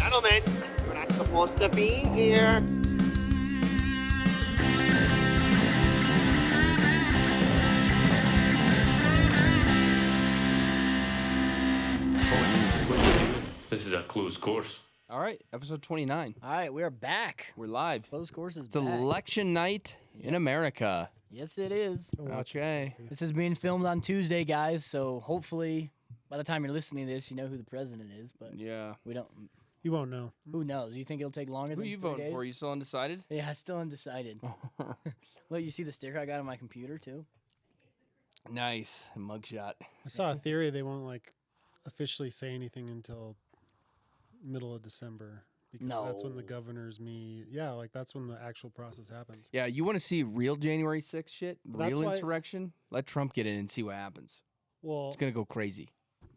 Gentlemen, you're not supposed to be here. This is a closed course. All right, episode 29. All right, we're back. We're live. Closed course is It's back. election night in America. Yes, it is. Okay. This is being filmed on Tuesday, guys. So hopefully, by the time you're listening to this, you know who the president is. But Yeah. we don't. You won't know. Who knows? You think it'll take longer Who than are you 3 voting days? for? You still undecided? Yeah, still undecided. Look, you see the sticker I got on my computer too. Nice. Mugshot. I saw a theory they won't officially say anything until middle of December because that's when the No. governors meet. Yeah, that's when the actual process happens. Yeah, you want to see real January 6th shit? That's Real why- insurrection? Let Trump get in and see what happens. Well, It's going to go crazy.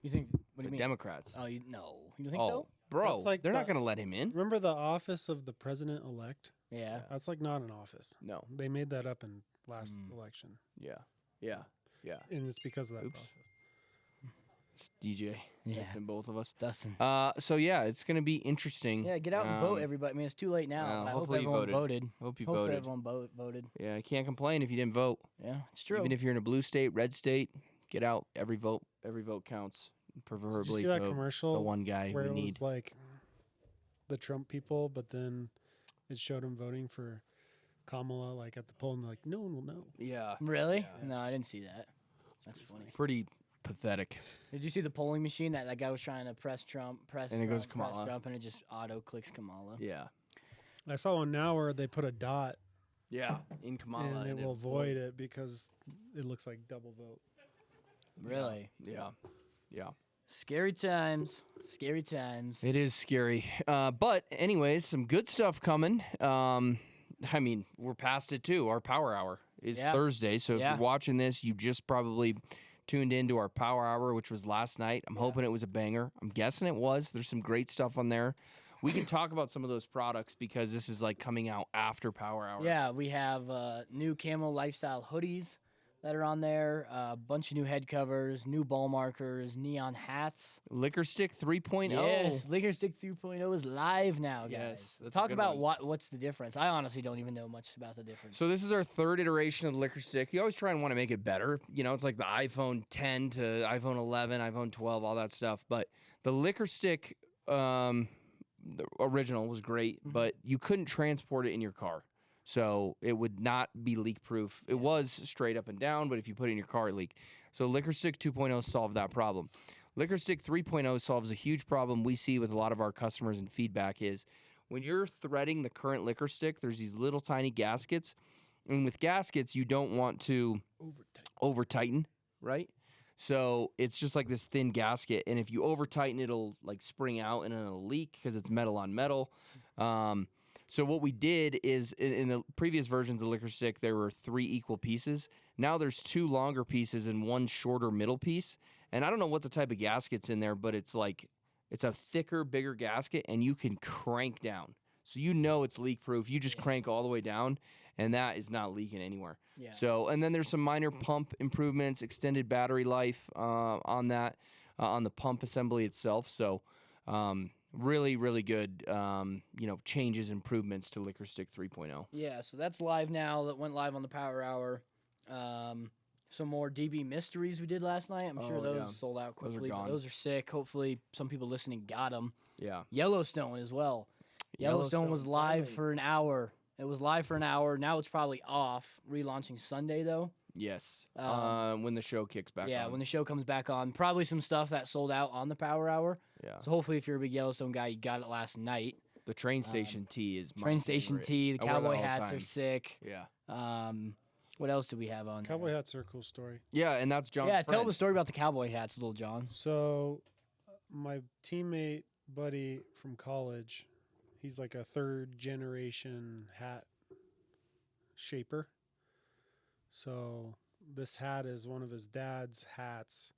You think? What do The you mean? Democrats. Oh, no. You think Oh, so? bro. That's like they're not the- going to let him in. remember the office of the president-elect? Yeah. That's not an office. No. They made that up in last election, Yeah. Yeah. Yeah. and it's because of that Oops. process. It's DJ. Yeah. Yes, and both of us. Dustin. So yeah, it's going to be interesting. Yeah, get out and vote, Um, everybody. I mean, it's too late now. well, but I hope hopefully you everyone voted. voted. Hope you Hopefully voted. everyone voted. Yeah, I can't complain if you didn't vote. Yeah, it's true. Even if you're in a blue state, red state, get out. Every vote counts. Did you Preferably see that vote commercial the one guy where we it need. was the Trump people, but then it showed him voting for Kamala at the poll, and no one will know. Yeah, Really? Yeah. No, I didn't see that. That's funny. pretty pathetic. Did you see the polling machine that guy was trying to press Trump, And it goes press Kamala. Trump, and it just auto clicks Kamala? Yeah, I saw one now where they put a dot yeah. In Kamala, and it will void it because it looks like double vote. Really? Yeah, yeah. Scary times. Scary times. It is scary. But anyways, some good stuff coming. I mean, we're past it too. Our power hour is Yeah. Thursday, so if Yeah. you're watching this, you just probably tuned into our power hour, which was last night. I'm hoping it was a banger. I'm guessing it was. There's some great stuff on there. We can talk about some of those products because this is coming out after power hour. Yeah, we have new camo lifestyle hoodies that are on there, a bunch of new head covers, new ball markers, neon hats. Liquor Stick 3.0. Yes, Liquor Stick 3.0 is live now, guys. Yes, that's a Talk good about one. what's the difference. I honestly don't even know much about the difference. So this is our third iteration of the Liquor Stick. You always try and want to make it better. You know, it's like the iPhone 10 to iPhone 11, iPhone 12, all that stuff. But the Liquor Stick, the original was great, but you couldn't transport it in your car. So it would not be leak proof. It was straight up and down, but if you put it in your car, it leaked. So Liquor Stick 2.0 solved that problem. Liquor Stick 3.0 solves a huge problem we see with a lot of our customers, and feedback is when you're threading the current Liquor Stick, there's these little tiny gaskets. And with gaskets, you don't want to over tighten, right? So it's just like this thin gasket. And if you over tighten, it'll spring out and it'll leak because it's metal on metal. So what we did is in the previous versions of the Liquor Stick, there were 3 equal pieces. Now there's 2 longer pieces and 1 shorter middle piece. And I don't know what the type of gasket's in there, but it's a thicker, bigger gasket, and you can crank down. So you know it's leak proof. You just crank all the way down, and that is not leaking anywhere. Yeah. So, and then there's some minor pump improvements, extended battery life on that, on the pump assembly itself. So, really, really good, changes, improvements to Liquor Stick 3.0. Yeah, so that's live now. That went live on the Power Hour. Some more DB mysteries we did last night. I'm sure Oh, those yeah. sold out Those are quickly. but gone. Those are sick. Hopefully, some people listening got them. Yeah. Yellowstone as well. Yellowstone was live finally. for an hour. It was live for an hour. Now it's probably off. Relaunching Sunday though. Yes. Um, When the show kicks back yeah, on. when the show comes back on, probably some stuff that sold out on the Power Hour. Yeah. So hopefully, if you're a big Yellowstone guy, you got it last night. The train station tee is my Train station favorite. tee, the I wear that cowboy all the hats are time. sick. Yeah. What else do we have on? Cowboy there? hats are a cool story. Yeah, and that's John's Yeah, tell friend. the story about the cowboy hats, little John. So, my teammate buddy from college, he's like a 3rd generation hat shaper. So this hat is one of his dad's hats,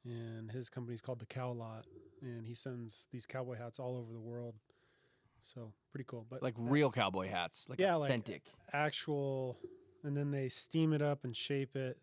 and his company's called the Cow Lot, and he sends these cowboy hats all over the world. So pretty cool. But Like real cowboy hats. Like Yeah, authentic. actual, and then they steam it up and shape it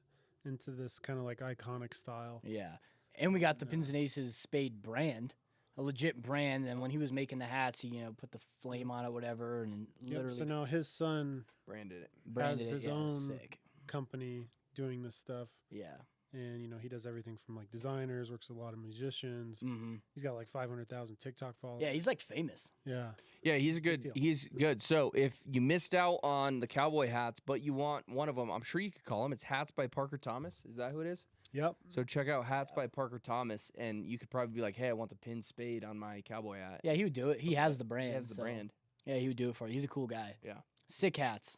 into this kind of iconic style. Yeah, and we got the Pins and Aces Spade brand a legit brand. And when he was making the hats, he put the flame on it, whatever, and Yep. literally So now his son Branded it. branded has his it. Yeah, own sick. company doing this stuff, Yeah. and he does everything from like designers, works with a lot of musicians. hmm He's got like 500,000 TikTok followers. Yeah, he's like famous. Yeah. Yeah, he's a Big good. deal. He's good. So if you missed out on the cowboy hats, but you want one of them, I'm sure you could call them. It's Hats by Parker Thomas. Is that who it is? Yep. So check out Hats by Parker Thomas, and you could probably be like, "Hey, I want the pin spade on my cowboy hat." Yeah, he would do it. He has the brand. He has the so- brand. Yeah, he would do it for you. He's a cool guy. Yeah. Sick hats.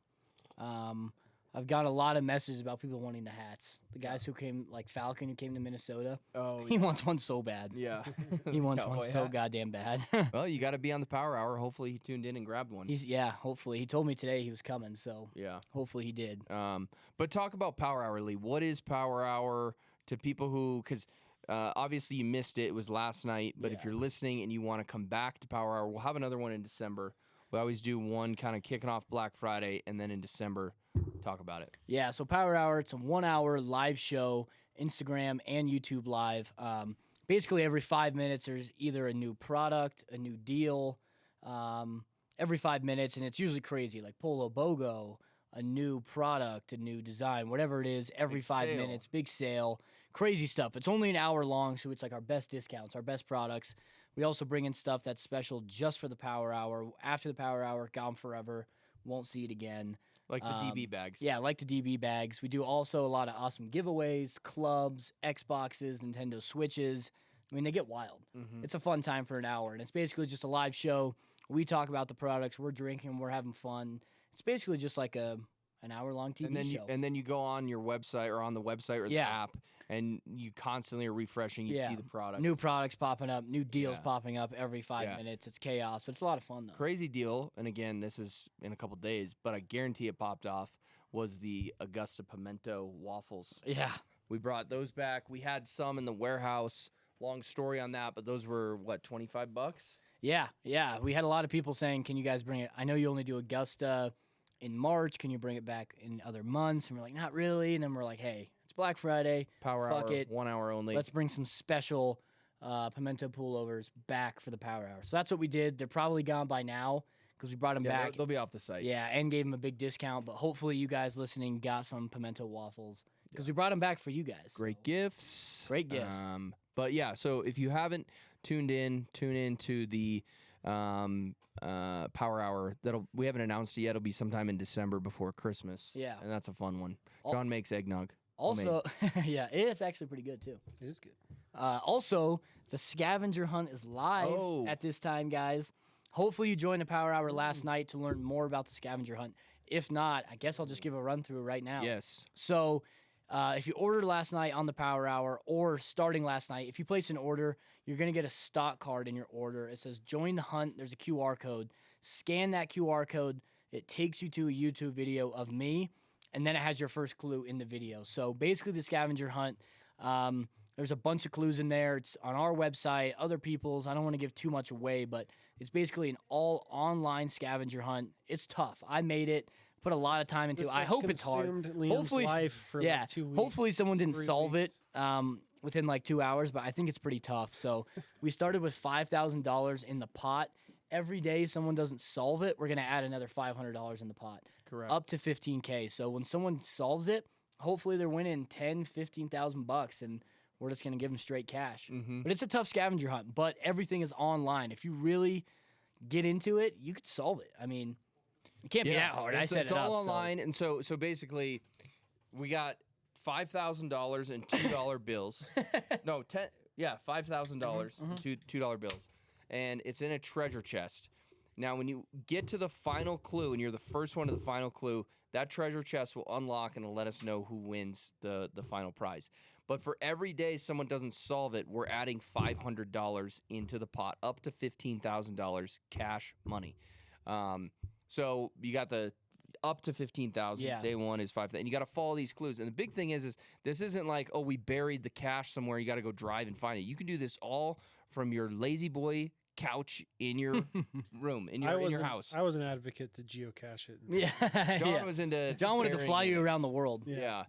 I've got a lot of messages about people wanting the hats. The guys who came, like Falcon, who came to Minnesota, Oh, he wants one so bad. yeah. He wants one Cowboy so hat. goddamn bad. Well, you got to be on the Power Hour. Hopefully, he tuned in and grabbed one. Hopefully. He told me today he was coming, so Yeah. hopefully he did. But talk about Power Hour, Lee. What is Power Hour to people who, because obviously you missed it. It was last night. But if Yeah. you're listening and you want to come back to Power Hour, we'll have another one in December. We always do one kind of kicking off Black Friday, and then in December, talk about it. Yeah, so Power Hour, it's a 1 hour live show, Instagram and YouTube live. Basically, every 5 minutes, there's either a new product, a new deal, every 5 minutes, and it's usually crazy, like Polo BOGO, a new product, a new design, whatever it is, every Big 5 sale. minutes, big sale, crazy stuff. It's only an hour long, so it's like our best discounts, our best products. We also bring in stuff that's special just for the Power Hour. After the Power Hour, gone forever, won't see it again. Like the DB bags. Yeah, like the DB bags. We do also a lot of awesome giveaways, clubs, Xboxes, Nintendo Switches. I mean, they get wild. Mhm. It's a fun time for an hour, and it's basically just a live show. We talk about the products. We're drinking. We're having fun. It's basically just like an hour-long TV And then show. and then you go on your website or on the website or the Yeah. app, and you constantly are refreshing. You Yeah. see the products. New products popping up, new deals Yeah. popping up every 5 Yeah. minutes. It's chaos, but it's a lot of fun, though. Crazy deal, and again, this is in a couple days, but I guarantee it popped off, was the Augusta Pimento waffles. Yeah. We brought those back. We had some in the warehouse. Long story on that, but those were, what, $25? Yeah, yeah. We had a lot of people saying, "Can you guys bring it? I know you only do Augusta in March. Can you bring it back in other months?" And we're like, "Not really." And then we're like, "Hey, it's Black Friday. Power Fuck hour, it. 1 hour only. Let's bring some special pimento pullovers back for the Power Hour." So that's what we did. They're probably gone by now because we brought them Yeah, back. they'll be off the site. Yeah, and gave them a big discount. But hopefully, you guys listening got some pimento waffles because we brought them back for you guys. Great gifts. Great gifts. But yeah, so if you haven't tuned in, tune in to the Power Hour. We haven't announced it yet. It'll be sometime in December before Christmas. Yeah. And that's a fun one. Al- John makes eggnog. Also, yeah, it's actually pretty good too. It is good. Also, the scavenger hunt is live Oh. at this time, guys. Hopefully, you joined the Power Hour last night to learn more about the scavenger hunt. If not, I guess I'll just give a run through right now. Yes. So, if you ordered last night on the Power Hour or starting last night, if you place an order, you're going to get a stock card in your order. It says join the hunt. There's a QR code. Scan that QR code. It takes you to a YouTube video of me, and then it has your first clue in the video. So basically, the scavenger hunt, there's a bunch of clues in there. It's on our website, other people's. I don't want to give too much away, but it's basically an all online scavenger hunt. It's tough. I made it. Put a lot of time into it. I has hope it's hard. consumed Liam's Hopefully- life for Yeah. like 2 weeks. Hopefully someone didn't 3 solve weeks. it within like 2 hours, but I think it's pretty tough. So we started with $5,000 in the pot. Every day someone doesn't solve it, we're gonna add another $500 in the pot, Correct. up to 15K. So when someone solves it, hopefully they're winning 10, 15,000 bucks, and we're just gonna give them straight cash. Mm-hmm. But it's a tough scavenger hunt. But everything is online. If you really get into it, you could solve it. I mean, it can't be that hard. I It's, set it's it all up. so- online, and so basically, we got $5,000 in $2 bills. No, $5,000 in $2 bills, and it's in a treasure chest. Now, when you get to the final clue, and you're the first one to the final clue, that treasure chest will unlock and it'll let us know who wins the final prize. But for every day someone doesn't solve it, we're adding $500 into the pot, up to $15,000 cash money. So you got the up to 15,000. Yeah. Day one is 5,000. And you got to follow these clues. And the big thing is this isn't like, oh, we buried the cash somewhere. You got to go drive and find it. You can do this all from your Lazy Boy couch in your room, in I your was house. I was an advocate to geocache it. Yeah. John yeah. was into John wanted to burying fly it. you around the world. Yeah.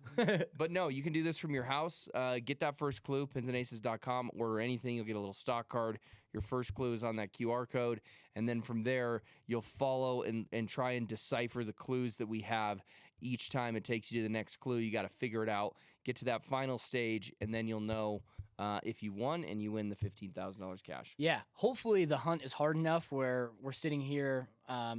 But no, you can do this from your house. Get that first clue, pinsandaces.com, order anything. You'll get a little stock card. Your first clue is on that QR code. And then from there, you'll follow and try and decipher the clues that we have. Each time it takes you to the next clue, you got to figure it out, get to that final stage, and then you'll know if you won and you win the $15,000 cash. Yeah. Hopefully the hunt is hard enough where we're sitting here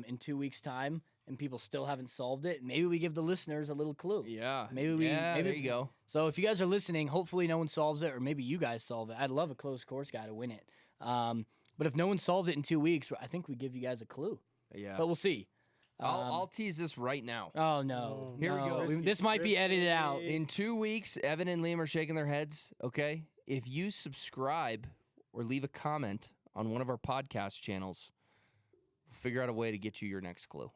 in 2 weeks' time and people still haven't solved it. Maybe we give the listeners a little clue. Yeah. Maybe we- Yeah, maybe- there you go. So if you guys are listening, hopefully no one solves it, or maybe you guys solve it. I'd love a closed course guy to win it. But if no one solved it in 2 weeks, I think we give you guys a clue. Yeah. But we'll see. I'll tease this right now. Oh no! Oh, Here we no. go. Risky, This might be edited out. risky. In 2 weeks, Evan and Liam are shaking their heads, okay? If you subscribe or leave a comment on one of our podcast channels, we'll figure out a way to get you your next clue.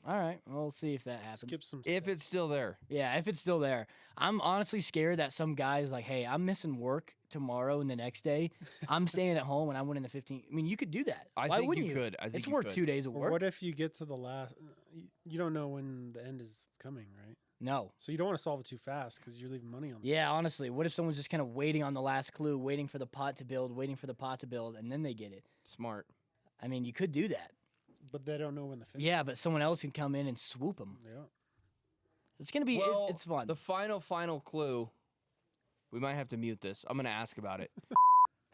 All right, we'll see if that happens. Skip some. If steps. it's still there. Yeah, if it's still there. I'm honestly scared that some guy's like, hey, I'm missing work tomorrow and the next day. I'm staying at home and I'm winning the 15. I mean, you could do that. I Why think wouldn't you could. I think It's you worth could. 2 days of Or work. what if you get to the last? You don't know when the end is coming, right? No. So you don't want to solve it too fast because you're leaving money on. the Yeah, honestly, what if someone's just kind of waiting on the last clue, waiting for the pot to build, and then they get it? Smart. I mean, you could do that. But they don't know when the finish. Yeah, but someone else can come in and swoop them. Yeah. It's gonna be. Well, It's fun. The final clue, we might have to mute this. I'm going to ask about it.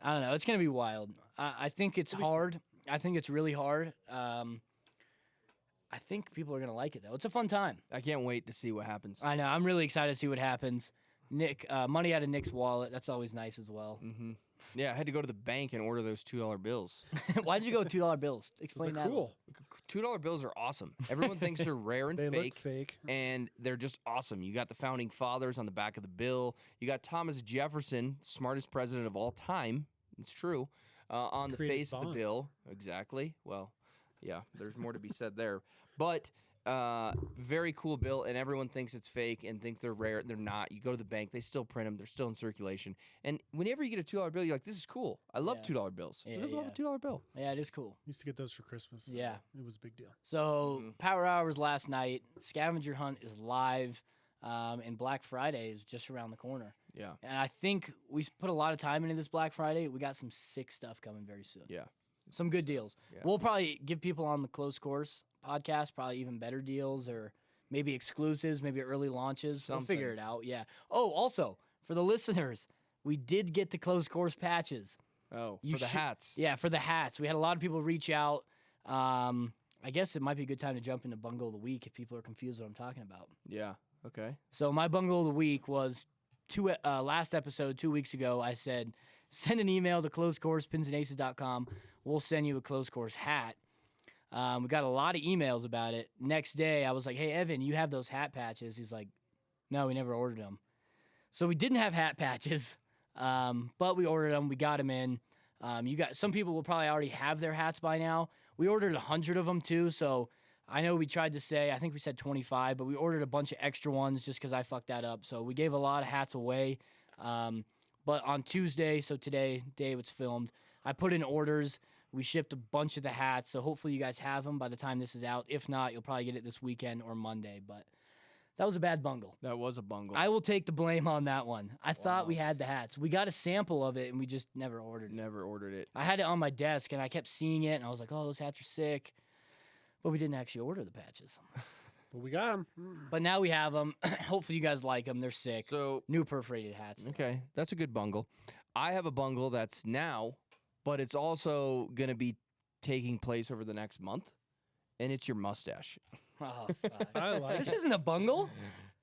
I don't know. It's gonna be wild. I think it's It'll be fun. hard. I think it's really hard. I think people are gonna like it though. It's a fun time. I can't wait to see what happens. I know. I'm really excited to see what happens. Nick, money out of Nick's wallet. That's always nice as well. Mm-hmm. Yeah, I had to go to the bank and order those $2 bills. Why did you go with $2 bills? 'Cause Explain they're that. cool. $2 bills are awesome. Everyone thinks they're rare and They fake. look fake. And they're just awesome. You got the founding fathers on the back of the bill. You got Thomas Jefferson, smartest president of all time. It's true. On the Created face of the bonds. bill. Exactly. Well, yeah, there's more to be said there. But very cool bill, and everyone thinks it's fake and thinks they're rare. They're not. You go to the bank, they still print them. They're still in circulation. And whenever you get a $2 bill, you're like, this is cool. I love Yeah. $2 bills. Yeah, Who doesn't love a yeah. $2 bill? Yeah, it is cool. Used to get those for Christmas. so Yeah. It was a big deal. So Mhm. Power Hours last night. Scavenger Hunt is live, and Black Friday is just around the corner. Yeah. And I think we put a lot of time into this Black Friday. We got some sick stuff coming very soon. Yeah. Some good deals. Yeah. We'll probably give people on the Closed Course podcast probably even better deals, or maybe exclusives, maybe early launches. We'll figure Something. it out. Yeah. Oh, also for the listeners, we did get the Closed Course patches. Oh, You for the should- hats. Yeah, for the hats. We had a lot of people reach out. I guess it might be a good time to jump into Bungle of the Week if people are confused what I'm talking about. Yeah. Okay. So my Bungle of the Week was last episode 2 weeks ago. I said send an email to closedcourse@pinsandaces.com. We'll send you a closed course hat. We got a lot of emails about it. Next day, I was like, "Hey Evan, you have those hat patches?" He's like, "No, we never ordered them." So we didn't have hat patches, but we ordered them. We got them in. Some people will probably already have their hats by now. We ordered 100 of them too. So I know we tried to say, I think we said 25, but we ordered a bunch of extra ones just because I fucked that up. So we gave a lot of hats away. But on Tuesday, so today, day it's filmed, I put in orders. We shipped a bunch of the hats. So hopefully you guys have them by the time this is out. If not, you'll probably get it this weekend or Monday. But that was a bad bungle. That was a bungle. I will take the blame on that one. I thought we Wow. had the hats. We got a sample of it and we just never ordered it. never ordered it. I had it on my desk and I kept seeing it and I was like, oh, those hats are sick. But we didn't actually order the patches. But we got them. But now we have them. Hopefully you guys like them. They're sick. So New perforated hats. okay, that's a good bungle. I have a bungle that's now, but it's also gonna be taking place over the next month, and it's your mustache. Oh, fuck. I like This it. isn't a bungle.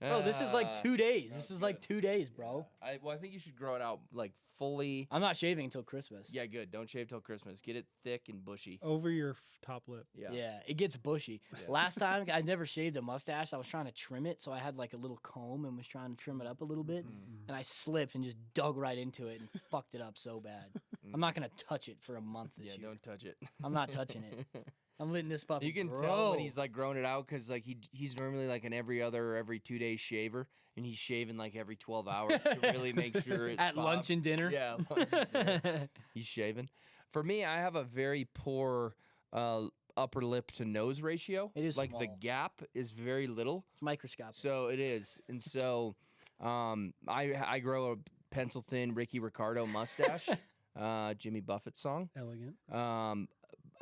Bro, this is like 2 days. This is like 2 days, bro. I think you should grow it out like fully. I'm not shaving until Christmas. Yeah, good. Don't shave till Christmas. Get it thick and bushy. Over your top lip. Yeah. Yeah, it gets bushy. Yeah. Last time I never shaved a mustache. I was trying to trim it, so I had like a little comb and was trying to trim it up a little bit. Mm. And I slipped and just dug right into it and fucked it up so bad. I'm not gonna touch it for a month this Yeah, year. don't touch it. I'm not touching it. I'm letting this puppy You can grow. tell when he's like growing it out because like he's normally like an every 2 day shaver, and he's shaving like every 12 hours to really make sure it at lunch and dinner. Yeah, lunch and dinner. He's shaving. For me, I have a very poor upper lip to nose ratio. It is like the small. gap is very little. It's microscopic. So it is, and so I grow a pencil thin Ricky Ricardo mustache, Jimmy Buffett song. Elegant.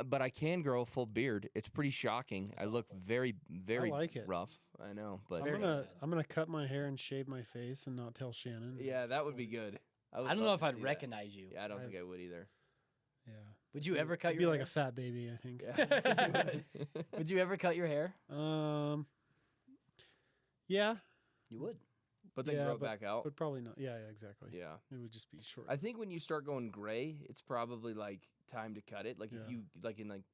But I can grow a full beard. It's pretty shocking. I look very like it. rough. I know, but I'm gonna cut my hair and shave my face and not tell Shannon. yeah, that would be good. I don't know love if to I'd see that. recognize you. Yeah, I don't think I would either. Yeah. Would you ever cut I'd your be like hair? a fat baby, I think. Yeah. Would you ever cut your hair? Yeah, You would. But then Yeah, grow it but- back out. but probably not. Yeah, exactly. Yeah. It would just be short. I think when you start going gray, it's probably like time to cut it. Like if Yeah.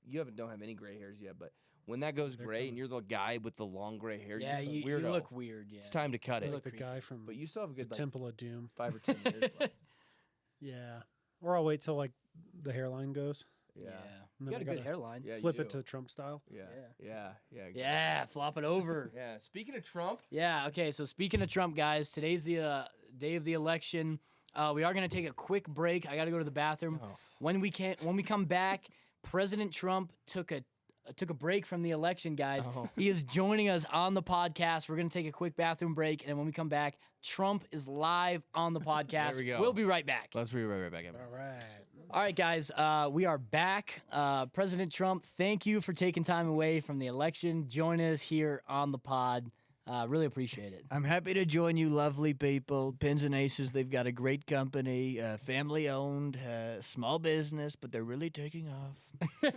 you don't have any gray hairs yet, but when that goes They're gray and coming. you're the guy with the long gray hair, Yeah, you're you, the you weirdo. look weird. Yeah. It's time to cut You it. look like the creepy. guy from But you still have a the good like, Temple of Doom. 5 or 10 years left. Yeah. Or I'll wait till like the hairline goes. Yeah. And You then got I a good gotta hairline. Yeah. Flip you it do. to Trump style. Yeah. Yeah. Yeah. Yeah. exactly. Yeah, flop it over. Yeah. Speaking of Trump, Yeah. Okay. So speaking of Trump, guys, today's the day of the election. We are gonna take a quick break. I got to go to the bathroom. Oh. When we come back, President Trump took a break from the election, guys. Oh. He is joining us on the podcast. We're gonna take a quick bathroom break, and then when we come back, Trump is live on the podcast. we go. We'll be right back. let's be right back. All right. All right, guys, we are back. President Trump, thank you for taking time away from the election. Join us here on the pod. Really appreciate it. I'm happy to join you, lovely people. Pins and Aces, they've got a great company, family owned, small business, but they're really taking off.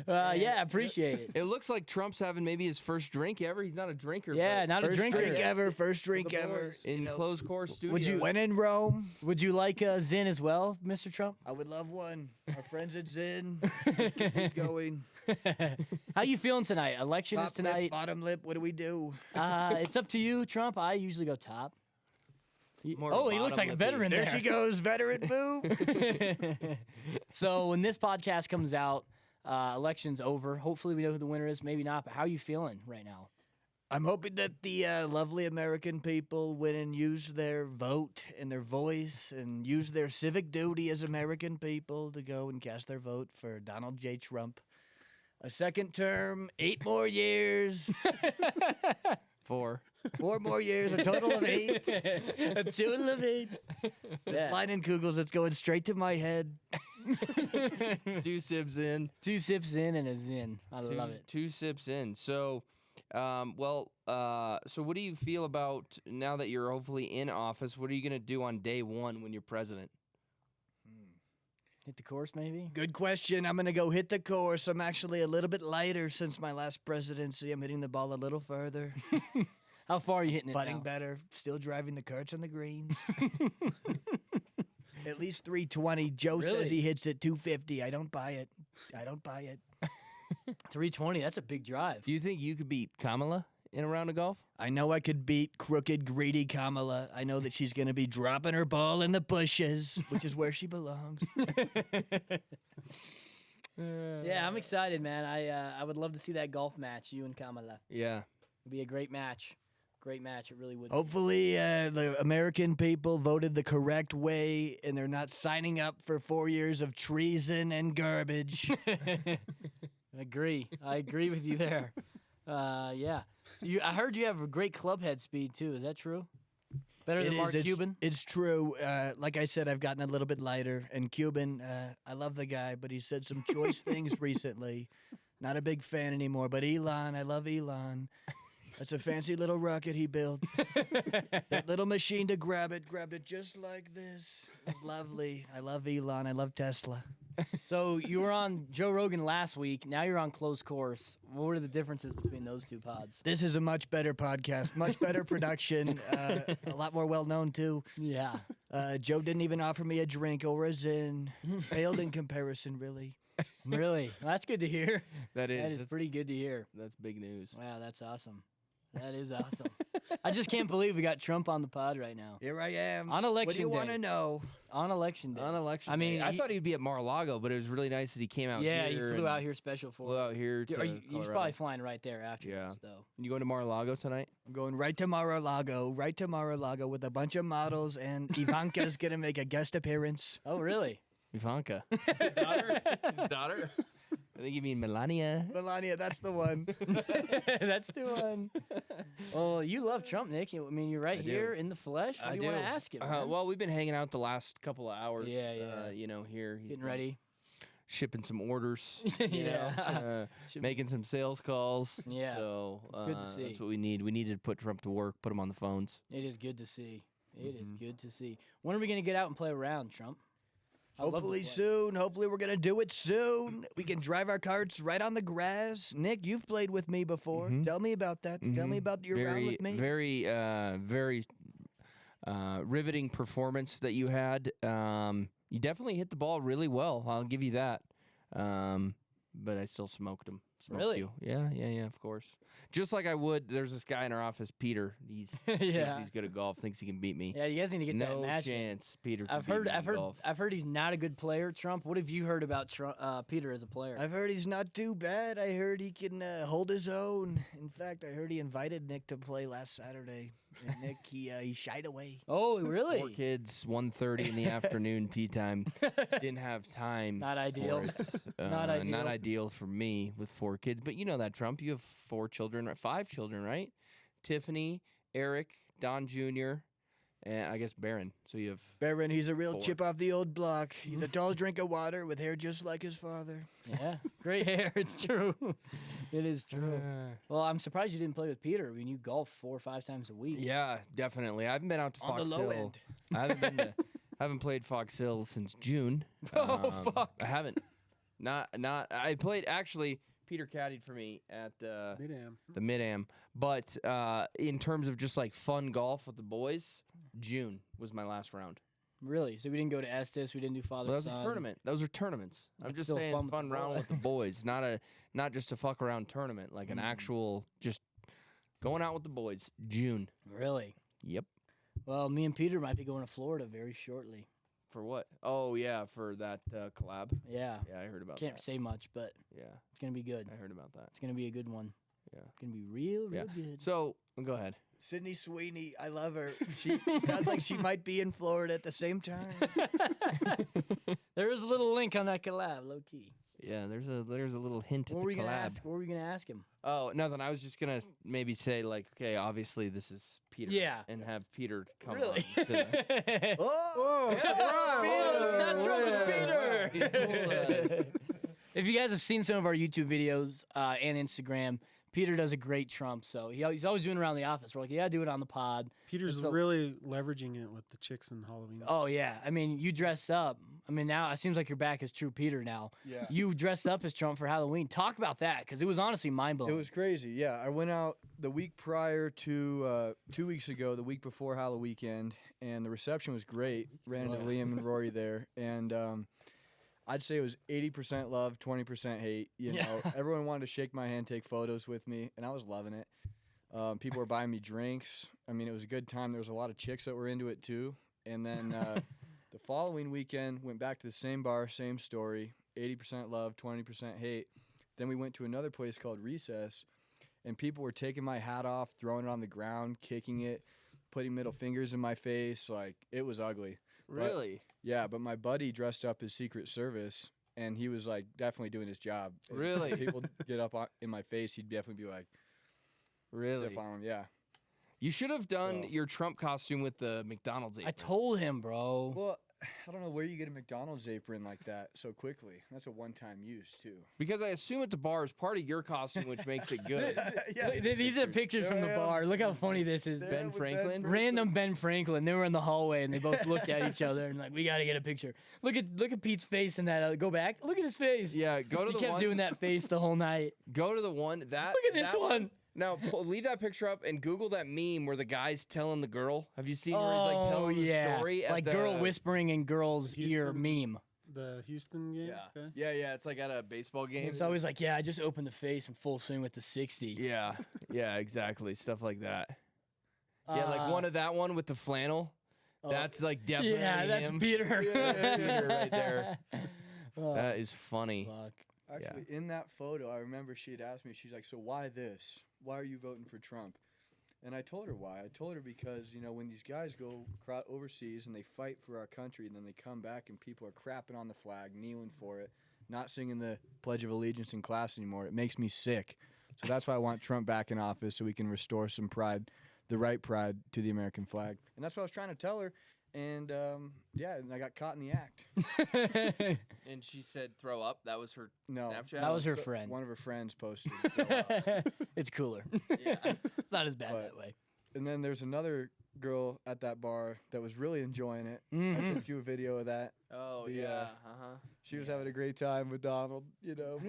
Yeah, appreciate it. It looks like Trump's having maybe his first drink ever. He's not a drinker. Yeah, but not a First drinker. drink ever, first drink the ever. boys. in You know, closed course studio. Would you- when in Rome, Would you like Zin as well, Mr. Trump? I would love one. Our friends at Zin, he's going. How you feeling tonight? Election is Top lip, tonight. bottom lip, what do we do? It's up to you, Trump. I usually go top. More of Oh, he looks bottom like a lippy. veteran There there. she goes, veteran move. So when this podcast comes out, election's over. Hopefully we know who the winner is. Maybe not. But how are you feeling right now? I'm hoping that the lovely American people win and use their vote and their voice and use their civic duty as American people to go and cast their vote for Donald J. Trump. A second term, 8 more years, 4. 4 more years, a total of 8. A total of 8. Yeah. Line and Kugels, it's going straight to my head. 2 sips in. 2 sips in and a Zin. I love it. 2 sips in. So, so what do you feel about now that you're hopefully in office? What are you going to do on day 1 when you're president? Hit the course, maybe. Good question. I'm going to go hit the course. I'm actually a little bit lighter since my last presidency. I'm hitting the ball a little further, How far are you hitting it putting now? better, still driving the carts on the greens. At least 320. Joe Really? says he hits it 250. I don't buy it. I don't buy it. 320. That's a big drive. Do you think you could beat Kamala in a round of golf? I know I could beat crooked, greedy Kamala. I know that she's going to be dropping her ball in the bushes, which is where she belongs. Yeah, I'm excited, man. I would love to see that golf match, you and Kamala. Yeah. It'd be a great match. Great match. It really would. Hopefully, the American people voted the correct way and they're not signing up for 4 years of treason and garbage. I agree with you there. Yeah. I heard you have a great club head speed too. Is that true? Better than Mark Cuban? It's true. Like I said, I've gotten a little bit lighter. And Cuban, I love the guy, but he said some choice things recently. Not a big fan anymore. But Elon, I love Elon. That's a fancy little rocket he built. That little machine to grabbed it just like this. It's lovely. I love Elon. I love Tesla. So you were on Joe Rogan last week. Now you're on Close Course. What are the differences between those two pods? This is a much better podcast, much better production, a lot more well known too. Yeah. Joe didn't even offer me a drink or a Zin. Paled in comparison, really. Really? Well, that's good to hear. That is. That is That's, pretty good to hear. that's big news. Wow, that's awesome. That is awesome. I just can't believe we got Trump on the pod right now. Here I am. On election What do you want day. to know? On election day. On election I mean, day. I he- thought he'd be at Mar-a-Lago, but it was really nice that he came out Yeah, here. he flew and out here special for Flew it. out here to Are you, he's Colorado. probably flying right there after Yeah. this, though. You going to Mar-a-Lago tonight? I'm going right to Mar-a-Lago with a bunch of models, and Ivanka's going to make a guest appearance. Oh, really? Ivanka. Daughter? His daughter? I think you mean Melania. Melania, that's the one. That's the one. Oh, you love Trump, Nick. I mean, you're right I do. here in the flesh. What I do you want do. to ask him? man? Well, we've been hanging out the last couple of hours. Yeah, yeah. You know, here. He's Getting been ready. Shipping some orders. You Yeah. know, Should- making some sales calls. Yeah, So it's good to see. that's what we need. We needed to put Trump to work, put him on the phones. It is good to see. It is Mhm. good to see. When are we going to get out and play around, Trump? I'd love to Hopefully play. soon. Hopefully we're gonna do it soon. We can drive our carts right on the grass. Nick, you've played with me before. Mhm. Tell me about that. Tell me Mhm. about your round with me. Very riveting performance that you had. You definitely hit the ball really well. I'll give you that. But I still smoked him. Smoked Really? You. Yeah, of course. Just like I would. There's this guy in our office, Peter. He's Yeah. he's good at golf. Thinks he can beat me. Yeah, you guys need to get that No match. in. chance, Peter. can I've beat heard. me in I've heard. golf. I've heard he's not a good player, Trump. What have you heard about Peter as a player? I've heard he's not too bad. I heard he can hold his own. In fact, I heard he invited Nick to play last Saturday. And Nick, he shied away. Oh, really? 4 kids, 1:30 in the afternoon, tea time. Didn't have time. Not ideal. for it. Not Not ideal. ideal for me with 4 kids. But you know that, Trump. You have 4 children, or 5 children, right? Tiffany, Eric, Don Jr., and I guess Barron. So you have. Barron, he's a real 4. chip off the old block. He's a tall drink of water with hair just like his father. Yeah, great hair. It's true. It is true. Well, I'm surprised you didn't play with Peter. I mean, you golf 4 or 5 times a week. Yeah, definitely. I haven't been out to On Fox the low Hill. end. I haven't been to. Haven't played Fox Hill since June. Oh, fuck. I haven't. Not. I played actually. Peter caddied for me at Mid-am. the Mid-Am. But in terms of just like fun golf with the boys, June was my last round. Really? So we didn't go to Estes. We didn't do Father Well, that was Son. a tournament. Those are tournaments. I'm That's just still saying fun with fun the round boys. with the boys, not just a fuck around tournament, like an actual just going out with the boys. June. Really? Yep. Well, me and Peter might be going to Florida very shortly. For what? Oh yeah, for that collab. Yeah. Yeah, I heard about Can't that. say much, but Yeah, it's gonna be good. I heard about that. It's gonna be a good one. Yeah. It's gonna be real Yeah. good. So go ahead. Sydney Sweeney, I love her. She sounds like she might be in Florida at the same time. There is a little link on that collab, low key. Yeah, there's a little hint at What the were we gonna collab. ask? What were we gonna ask him? Oh, nothing. I was just gonna maybe say like, okay, obviously this is Peter. Yeah. And have Peter come Really? on. to- Oh, It's not Trump, it's Yeah. Peter. If you guys have seen some of our YouTube videos and Instagram, Peter does a great Trump. So he's always doing it around the office. We're like, yeah, do it on the pod. Peter's It's a- really leveraging it with the chicks in Halloween. Oh yeah, I mean, you dress up. I mean, now it seems like you're back as true Peter now. Yeah. You dressed up as Trump for Halloween. Talk about that, because it was honestly mind blowing. It was crazy. Yeah, I went out the week prior to 2 weeks ago, the week before Halloween weekend, and the reception was great. Ran into Liam and Rory there, and I'd say it was 80% love, 20% hate. You Yeah. know, everyone wanted to shake my hand, take photos with me, and I was loving it. People were buying me drinks. I mean, it was a good time. There was a lot of chicks that were into it too. And then the following weekend, went back to the same bar, same story. 80% love, 20% hate. Then we went to another place called Recess, and people were taking my hat off, throwing it on the ground, kicking it, putting middle fingers in my face. Like, it was ugly. Really? Yeah, but my buddy dressed up as Secret Service, and he was, like, definitely doing his job. If Really? people get up in my face, he'd definitely be like, Really? stiff arm, yeah. You should have done So- your Trump costume with the McDonald's apron. I told him, bro. Well, I don't know where you get a McDonald's apron like that so quickly. That's a one-time use, too. Because I assume at the bar is part of your costume, which makes it good. Look, these are pictures from the There I am. bar. Look how funny this is. There Ben with Franklin? Random Ben Franklin. They were in the hallway and they both looked at each other and like, we got to get a picture. Look at Pete's face in that. Go back. Look at his face. Yeah, go to He the kept one. doing that face the whole night. Go to the one that. Look at this that one. Now leave that picture up and Google that meme where the guy's telling the girl. Have you seen where he's like Oh telling yeah, the story? At like the, girl whispering in girl's ear Houston. meme. The Houston game? Yeah. Okay. Yeah. It's like at a baseball game. It's always like, yeah, I just opened the face in full swing with the 60. Yeah. Yeah. Exactly. Stuff like that. Yeah, like one of that one with the flannel. That's like definitely yeah, that's him. Peter. Peter right there. Oh, That is funny. fuck. Actually, in that photo, I remember she had asked me, she's like, so why this? Why are you voting for Trump? And I told her why. I told her because, you know, when these guys go overseas and they fight for our country and then they come back and people are crapping on the flag, kneeling for it, not singing the Pledge of Allegiance in class anymore, it makes me sick. So that's why I want Trump back in office so we can restore some pride, the right pride to the American flag. And that's what I was trying to tell her. And, yeah, and I got caught in the act. And she said throw up. That was her No. Snapchat? That was her So- friend. One of her friends posted it. Throw up. It's cooler. Yeah. It's not as bad But- that way. And then there's another girl at that bar that was really enjoying it. I Mhm. sent you a video of that. Oh, The, yeah. uh, She was having a great time with Donald, you know.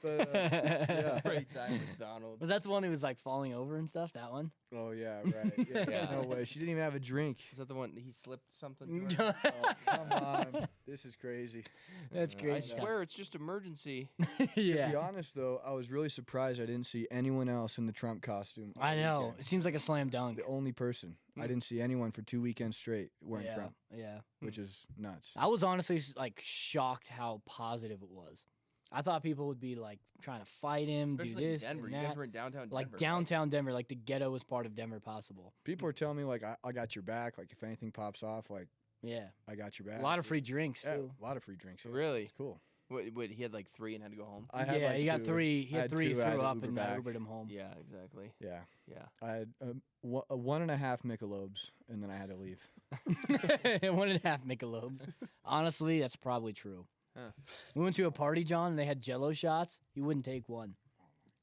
Yeah. Great time with Donald. Was that the one who was like falling over and stuff? That one? Oh yeah, right. Yeah, Yeah. No way. She didn't even have a drink. Is that the one he slipped something to her? Oh, come on. This is crazy. That's I crazy. swear it's just emergency. To be Yeah. honest though, I was really surprised I didn't see anyone else in the Trump costume. all I know. weekend. It seems like a slam dunk. The only person. I Mm. didn't see anyone for 2 weekends straight wearing Yeah. Trump, Yeah. which is nuts. I was honestly like shocked how positive it was. I thought people would be like trying to fight him, Especially do this, in Denver. and You guys that. were in downtown Denver. Like right? downtown Denver, like the ghetto was part of Denver possible. People are telling me like I got your back. Like if anything pops off, like Yeah. I got your back. A lot of free drinks Yeah, too. a lot of free drinks. yeah. Really? It's cool. Wait, he had like 3 and had to go home? I had Yeah, like he got two. 3. He I had had 3 two, I had threw to up Uber and I back. Ubered him home. Yeah, exactly. Yeah. Yeah. I had a 1.5 Michelobes, and then I had to leave. 1.5 Michelobes. Honestly, that's probably true. Huh. We went to a party, John, and they had Jello shots. You wouldn't take one.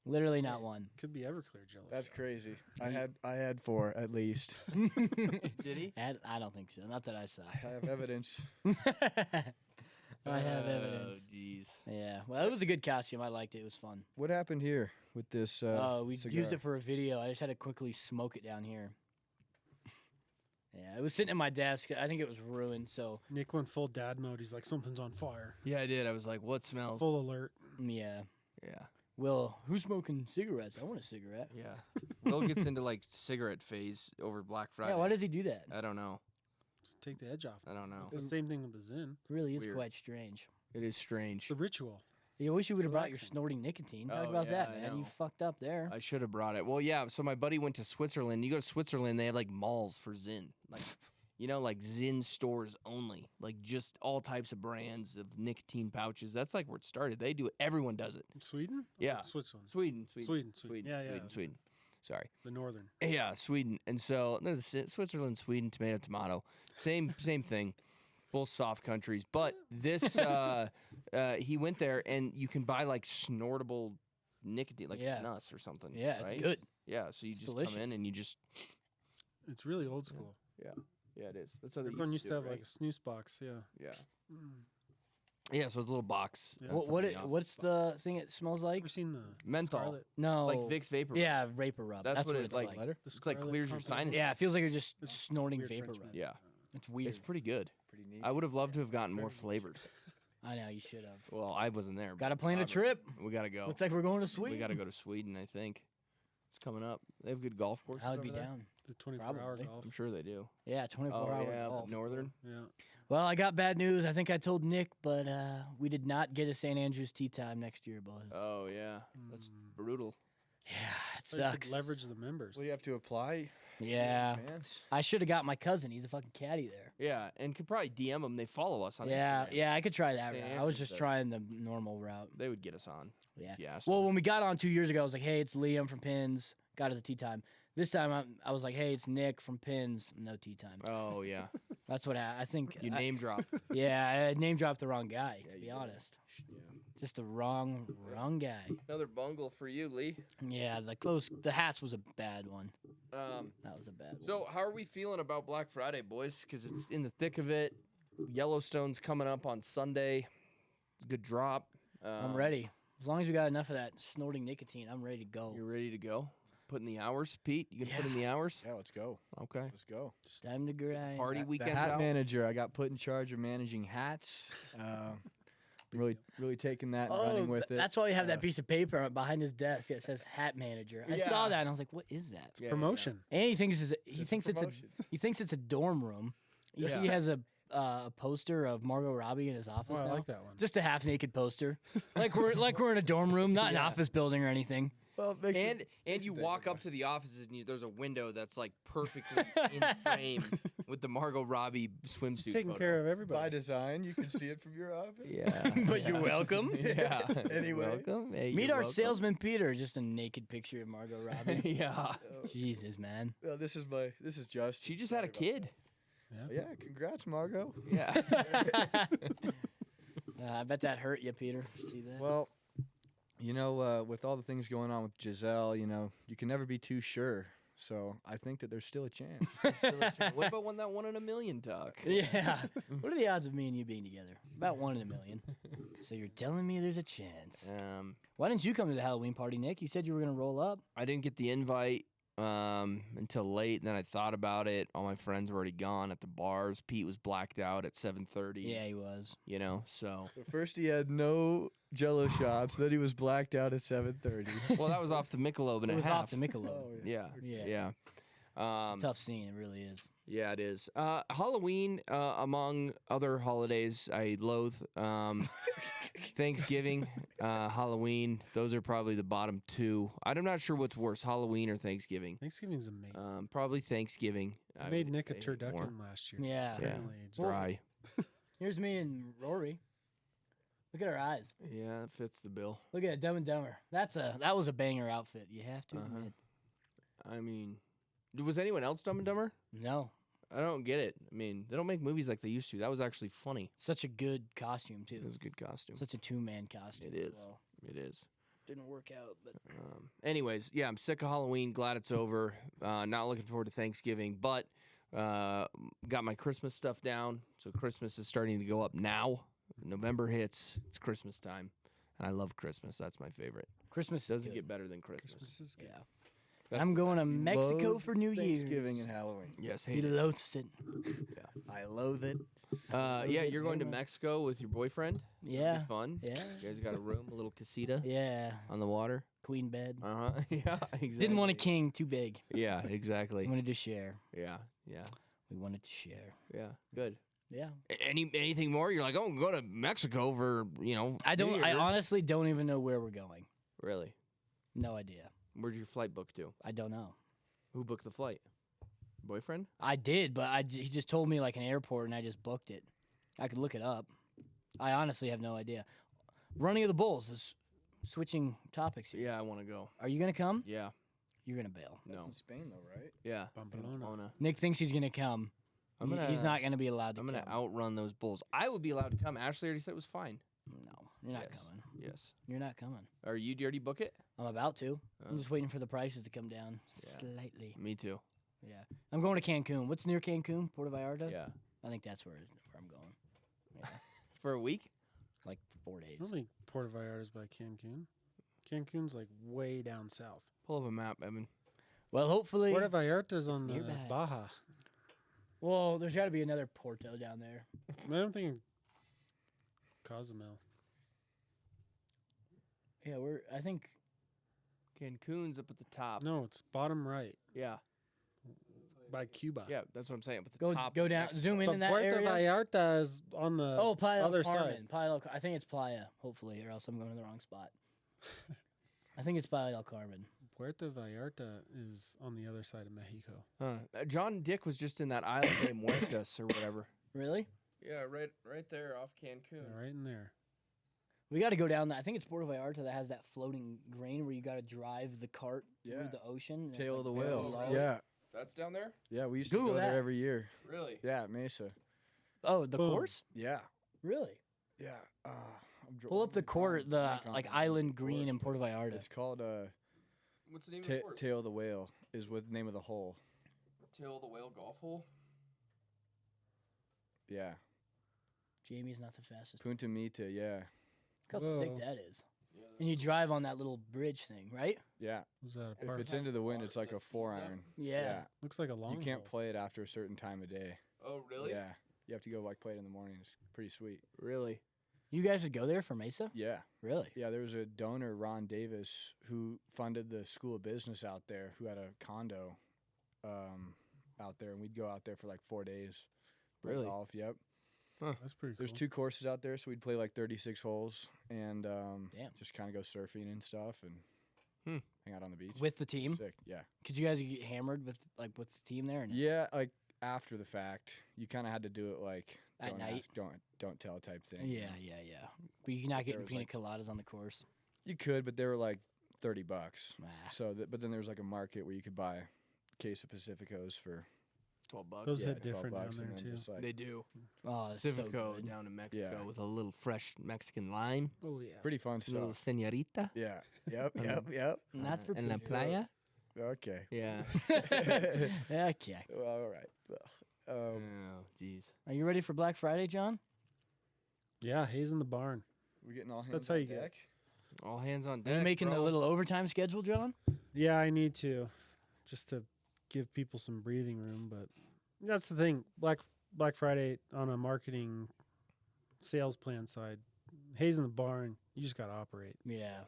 Literally not one. Could be Everclear Jello. That's shots. crazy. I had 4 at least. Did he? I don't think so. Not that I saw. I have evidence. I have evidence. Oh, jeez. Yeah. Well, it was a good costume. I liked it. It was fun. What happened here with this? We cigar? used it for a video. I just had to quickly smoke it down here. Yeah, it was sitting at my desk. I think it was ruined. So Nick went full dad mode. He's like, something's on fire. Yeah, I did. I was like, what smells? Full alert. yeah. Yeah. Will, who's smoking cigarettes? I want a cigarette. Yeah. Will gets into like cigarette phase over Black Friday. Yeah. Why does he do that? I don't know. Just take the edge off. I don't know. It's the same thing with the Zin. Really is Weird. quite strange. It is It's strange. the ritual. You wish you would have brought your Relaxing. snorting nicotine. Talk Oh, about yeah, that, I man. You know. fucked up there. I should have brought it. Well, yeah. So my buddy went to Switzerland. You go to Switzerland, they have like malls for Zyn, like like Zyn stores only, like just all types of brands of nicotine pouches. That's like where it started. They do it. Everyone does it. Sweden? Or Yeah. Switzerland. Sweden. Sweden. Sweden. Yeah, Sweden. Sorry. The northern. Yeah, Sweden. And so there's Switzerland, Sweden, tomato. Same thing. Both soft countries. But this he went there and you can buy like snortable nicotine, like Yeah. snus or something. Yeah, right? it's good. Yeah, so you It's just come in delicious. and you just It's really old school. yeah, it is. That's how they Everyone used do to it, have like right? a snooze box. Yeah. Yeah. Mm. Yeah, so it's a little box. Yeah. That's What something off what's the thing it smells like? Ever seen the Menthol. Scarlet? No. like Vicks Vapor Rub. Yeah, vapor rub. That's what what it it's like. like. Letter? The It's like Scarlet clears your Pimpernel? sinuses. Yeah, it feels like you're just It's snorting weird vapor French rub. man. Yeah. It's weird. It's pretty good. Pretty neat. I would have loved to have gotten more Very flavors. I know you should have. Well, I wasn't there. Got to but plan a Robert- trip. We got to go. Looks like we're going to Sweden. We got to go to Sweden, I think. It's coming up. They have good golf courses. I would be over there? down. The 24-hour Probably. golf. I'm sure they do. Yeah, 24 Oh, hour yeah, golf. but Northern. Yeah. Well, I got bad news. I think I told Nick, but we did not get a St. Andrews tee time next year, boys. Oh, yeah. That's brutal. Yeah, it So you could sucks. leverage the members. Well, you have to apply. Yeah. in advance? I should have got my cousin. He's a fucking caddy there. Yeah, and could probably DM them. They follow us on Yeah, Instagram. yeah, I could try that St. route. I was Andrews just does. trying the normal route. They would get us on. Yeah. Yeah. Well, when we got on 2 years ago, I was like, hey, it's Liam from Pins. Got us a tee time. This time I was like, hey, it's Nick from Pins. No tee time. Oh, yeah. That's what I think. You name drop. Yeah, I name dropped the wrong guy, Yeah, to you be did. honest. Yeah. Just the wrong guy. Another bungle for you, Lee. Yeah, the hats was a bad one. That was a bad one. So, how are we feeling about Black Friday, boys? Because it's in the thick of it. Yellowstone's coming up on Sunday. It's a good drop. I'm ready. As long as we got enough of that snorting nicotine, I'm ready to go. You're ready to go? Put in the hours, Pete? You gonna put in the hours? Yeah, let's go. Okay. Let's go. It's time to grind. Party The weekends hat out? manager, I got put in charge of managing hats. Really taking that and running with it. That's why we have Uh, that piece of paper behind his desk that says hat manager. I saw Yeah. that and I was like, what is that? Yeah, Promotion. And he thinks it's It's a promotion. he thinks it's a dorm room. Yeah. He has a poster of Margot Robbie in his office Oh, I now. like that one. Just a half naked poster, like we're in a dorm room, not an Yeah. office building or anything. Well, it makes And makes you think walk about up to the offices and there's a window that's like perfectly in frame with the Margot Robbie swimsuit. Taking photo. care of by everybody. design. You can see it from your office. Yeah. But you're welcome. Yeah. Anyway. Welcome. Hey, Meet you're our welcome. salesman Peter, just a naked picture of Margot Robbie. Yeah. Jesus, man. Well, this is just. She just had a kid. Yeah, congrats, Margot. Yeah. I bet that hurt you, Peter. See that? Well, with all the things going on with Giselle, you can never be too sure. So I think that there's still a chance. What about when that 1 in a million talk? Yeah. What are the odds of me and you being together? About 1 in a million. So you're telling me there's a chance. Why didn't you come to the Halloween party, Nick? You said you were going to roll up. I didn't get the invite until late, and then I thought about it. All my friends were already gone at the bars. Pete was blacked out at 7:30. Yeah, he was. So So first he had no Jello shots, then he was blacked out at 7:30. well, that was off the Michelob and It a was half. off the Michelob. Oh, Yeah, Yeah. yeah. Tough scene, it really is. Yeah, it is. Halloween, among other holidays, I loathe. Thanksgiving, Halloween, those are probably the bottom two. I'm not sure what's worse, Halloween or Thanksgiving. Thanksgiving's amazing. Probably Thanksgiving. I made Nick a would say more. turducken last year. Yeah. Yeah. Apparently it just- Dry. Here's me and Rory. Look at our eyes. Yeah, that fits the bill. Look at it, Dumb and Dumber. That was a banger outfit. You have to Uh-huh. admit. I mean, was anyone else Dumb and Dumber? No, I don't get it. I mean, they don't make movies like they used to. That was actually funny. such a good costume too. It was a good costume. Such a two-man costume. It as is. well. It is. Didn't work out, but Anyways, yeah, I'm sick of Halloween. Glad it's over. Not looking forward to Thanksgiving, but got my Christmas stuff down. So Christmas is starting to go up now. November hits. It's Christmas time, and I love Christmas. That's my favorite. Christmas is Doesn't good. get better than Christmas. Christmas is good. Yeah. That's I'm the going to best. Mexico Loathe for New Year's. Thanksgiving and Halloween. Yes, He hate it. loathes it. I loathe it. Yeah, it you're going to anyway. Mexico with your boyfriend. That'll Yeah. be fun. Yeah. You guys got a room, a little casita Yeah. on the water. Queen bed. Uh huh. Yeah, exactly. Didn't want a king too big. Yeah, We exactly. wanted to share. Yeah, yeah, We wanted to share. yeah. Good. Yeah. Anything more? You're like, oh, go to Mexico for I New Year's. honestly don't even know where we're going. Really? No idea. Where'd your flight book to? I don't know. Who booked the flight? Boyfriend? I did, but he just told me like an airport and I just booked it. I could look it up. I honestly have no idea. Running of the Bulls is switching topics here. Yeah, I want to go. Are you going to come? Yeah, You're going to bail. no. In Spain though, right? Yeah. Pamplona. Pamplona. Nick thinks he's going to come. I'm He- gonna. he's not going to be allowed to I'm gonna come. outrun those bulls. I would be allowed to come. Ashley already said it was fine. No, you're not Yes. coming. Yes. You're not coming. Are you? Do you already book it? I'm about to. I'm Oh. just waiting for the prices to come down Yeah. slightly. Me too. Yeah. I'm going to Cancun. What's near Cancun? Puerto Vallarta? Yeah. I think that's where I'm going. Yeah. For a week? Like 4 days. I don't think Puerto Vallarta's by Cancun. Cancun's like way down south. Pull up a map, Evan. Well, hopefully. Puerto Vallarta's on the nearby. Baja. Well, there's got to be another Porto down there. I'm thinking Cozumel. Yeah, I think. Cancun's up at the top. No, it's bottom right Yeah. by Cuba. Yeah, that's what I'm saying. Up at the Go top. go down, next- zoom in But that Puerto area. Vallarta is on the Oh, Playa del other Carmen. side. Playa del, I think it's Playa, hopefully, or else I'm going to the wrong spot. I think it's Playa del Carmen. Puerto Vallarta is on the other side of Mexico. Huh. John Dick was just in that Isle de Muertos or whatever. Really? Yeah, right there off Cancun. Yeah, right in there. We got to go down. I think it's Puerto Vallarta that has that floating grain where you got to drive the cart Yeah. through the ocean. and it's Tail like of the barely whale. low. Yeah. That's down there? Yeah, we used Google to go that. there every year. Really? Yeah, at Mesa. Oh, the Boom. course? Yeah. Really? Yeah. Pull up the court, the like Island Green in Puerto Vallarta. It's called What's the name of the course? Tail of the Whale is what the name of the hole. Tail of the Whale Golf Hole? Yeah. Jamie's not the fastest. Punta Mita, yeah. Look how sick Whoa. that is. And you drive on that little bridge thing, right? Yeah. Was that a If park? it's into the wind, it's like a 4-iron. Yeah. Looks like a long You can't hole. play it after a certain time of day. Oh, really? Yeah. You have to go like play it in the morning. It's pretty sweet. Really? You guys would go there for Mesa? Yeah. Really? Yeah, there was a donor, Ron Davis, who funded the School of Business out there, who had a condo out there, and we'd go out there for like 4 days. play Really? Golf, yep. That's pretty cool. There's 2 courses out there, so we'd play like 36 holes and Damn. just kind of go surfing and stuff. And Hmm. Hang out on the beach. with the team. Sick. Yeah. Could you guys get hammered with the team there? Or no? Yeah, like after the fact, you kind of had to do it like At don't night? ask, don't tell type thing. you Yeah, know? yeah. But you're not There getting was, pina like- coladas on the course. You could, but they were like $30. Ah, So, but then there was like a market where you could buy a case of Pacificos for $12. Those yeah, hit 12 different down bucks, there and then too. just, like, They do. oh, it's so Civico good. down in Mexico Yeah. with a little fresh Mexican lime, Oh yeah. pretty fun little stuff. señorita. Yeah. Yep. And Yep. Yep. Not for en la pizza. playa. Okay. Yeah. Okay. Well, all right. Oh, jeez. Are you ready for Black Friday, John? Yeah, Hayes in the barn. We're getting all hands That's how on you get- deck. All hands on Are deck. you making bro. a little overtime schedule, John? Yeah, I need to, just to give people some breathing room. But that's the thing. Black Friday on a marketing sales plan side, Hayes in the barn. You just got to operate, Yeah.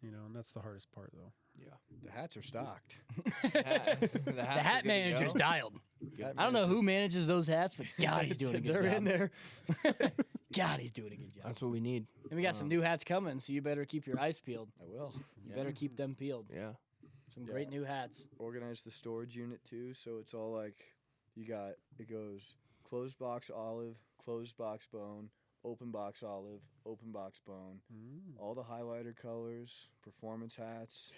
and that's the hardest part though. The hats are stocked. The hat manager's dialed. I don't know who manages those hats, but God, he's doing a good They're job. in there. God, he's doing a good job. That's what we need. And we got some new hats coming, so you better keep your eyes peeled. I will. You better keep them peeled. Yeah. Some Yeah. great new hats. Organize the storage unit too, so it's all like it goes closed box olive, closed box bone, open box olive, open box bone, all the highlighter colors, performance hats.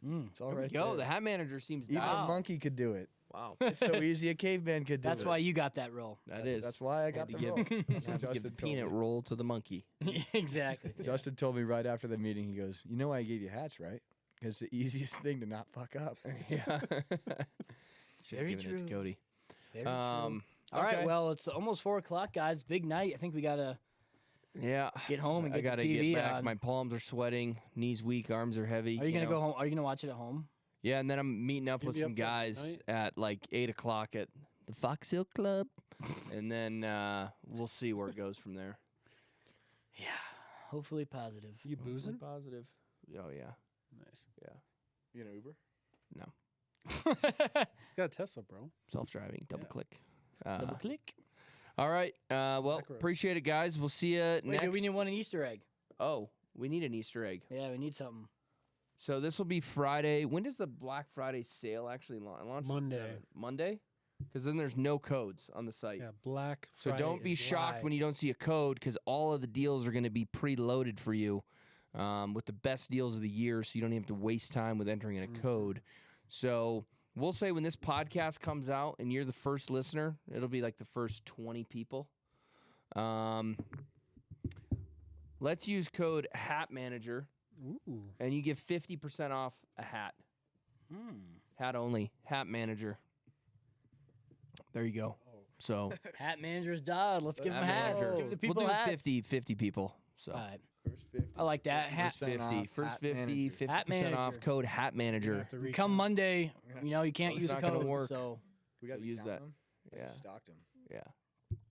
Mm. It's all There we right go. there. The hat manager seems Even a dialed. monkey could do it. Wow. It's so easy a caveman could do That's it. why you got that role. That's why I got to the give, role. That's what had to give Justin the told peanut me. roll to the monkey. Exactly. Justin told me right after the meeting. He goes, "You know why I gave you hats, right? It's the easiest thing to not fuck up." Yeah. Very Given it to true. Cody. Very true. All All right, well, it's almost 4 o'clock, guys. Big night. I think we got to yeah. get home and I get gotta the TV get back. on. My palms are sweating, knees weak, arms are heavy. Are you going to know? go home? Are you going to watch it at home? Yeah, and then I'm meeting up You'll with be some up till guys night? at like 8 o'clock at the Fox Hill Club, and then we'll see where it goes from there. Yeah. Hopefully positive. You Hopefully boozing? Positive. Oh yeah. Nice. You know, Uber. He's got a Tesla, bro. Self-driving. Double Yeah. click. Double click. All right. Well, Macros. appreciate it, guys. We'll see you Wait, next. do we need one an Easter egg? Oh, we need an Easter egg. Yeah, we need something. So this will be Friday. When does the Black Friday sale actually launch? Monday. Monday? Because then there's no codes on the site. Yeah, Black So Friday don't be is shocked when live. you don't see a code, because all of the deals are going to be preloaded for you with the best deals of the year, so you don't even have to waste time with entering in a code. So we'll say when this podcast comes out and you're the first listener, it'll be like the first 20 people. Let's use code Hat Manager, Ooh. and you get 50% off a hat. Hat only. Hat Manager. There you go. So Hat manager's dialed. Let's give him a Hat hat. manager. Give the people we'll do hats. 50 people. So All right. First 50. I like that. Hat. first 50, first Hat 50, manager. 50% Hat off manager. code Hat Gonna Manager. have to recount. Come Monday, you know, you can't It's use a not gonna code. work. So We got to use that. Them. Yeah. Stocked them. Yeah.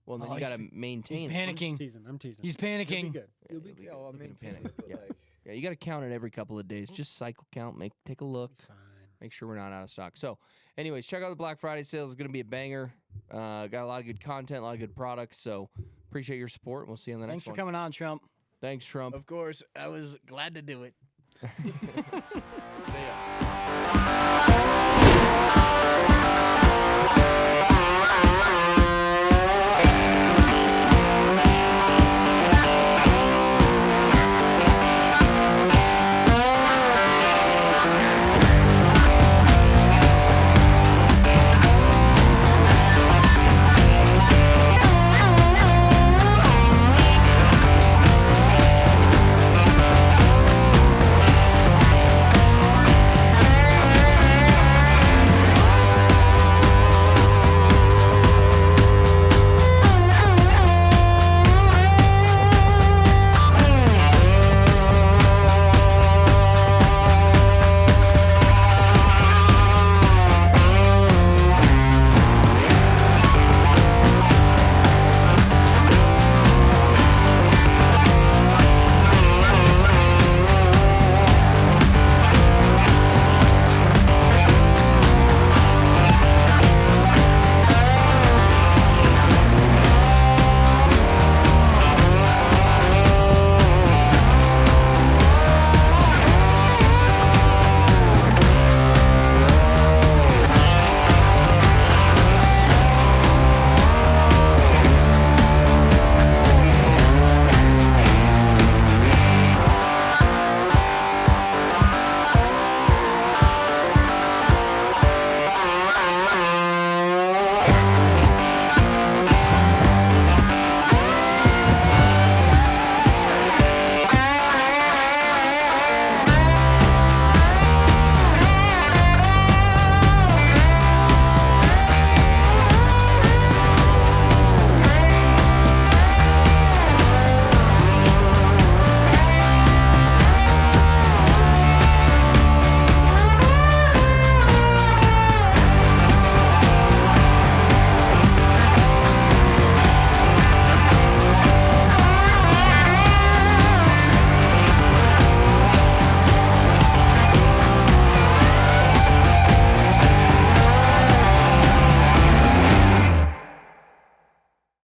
Well, then Oh, you he's got to he's maintain it. I'm just panicking. teasing. I'm teasing. He's You'll be panicking. good. You'll be It'll good. Yeah, well, I You'll mean, panic. but Yeah. like, Yeah, you got to count it every couple of days. Just cycle count. Take a look. Fine. Make sure we're not out of stock. So, anyways, check out the Black Friday sale. It's going to be a banger. Got a lot of good content, a lot of good products. So, appreciate your support. And we'll see you on the Thanks next for one. coming on, Trump. Thanks, Trump. Of course, I was glad to do it. See ya.